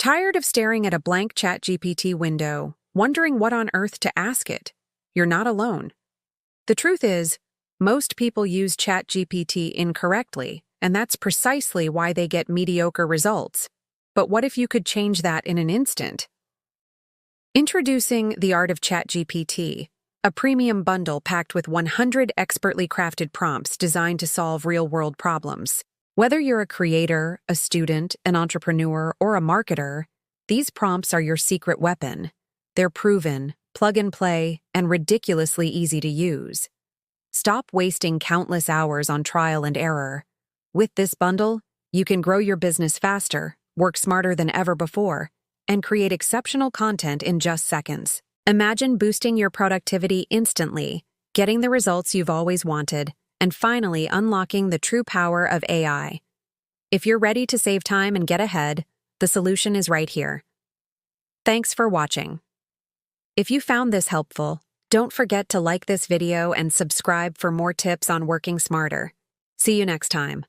Tired of staring at a blank ChatGPT window, wondering what on earth to ask it? You're not alone. The truth is, most people use ChatGPT incorrectly, and that's precisely why they get mediocre results. But what if you could change that in an instant? Introducing The Art of ChatGPT, a premium bundle packed with 100 expertly crafted prompts designed to solve real-world problems. Whether you're a creator, a student, an entrepreneur, or a marketer, these prompts are your secret weapon. They're proven, plug-and-play, and ridiculously easy to use. Stop wasting countless hours on trial and error. With this bundle, you can grow your business faster, work smarter than ever before, and create exceptional content in just seconds. Imagine boosting your productivity instantly, getting the results you've always wanted, and finally unlocking the true power of AI. If you're ready to save time and get ahead, the solution is right here. Thanks for watching. If you found this helpful, don't forget to like this video and subscribe for more tips on working smarter. See you next time.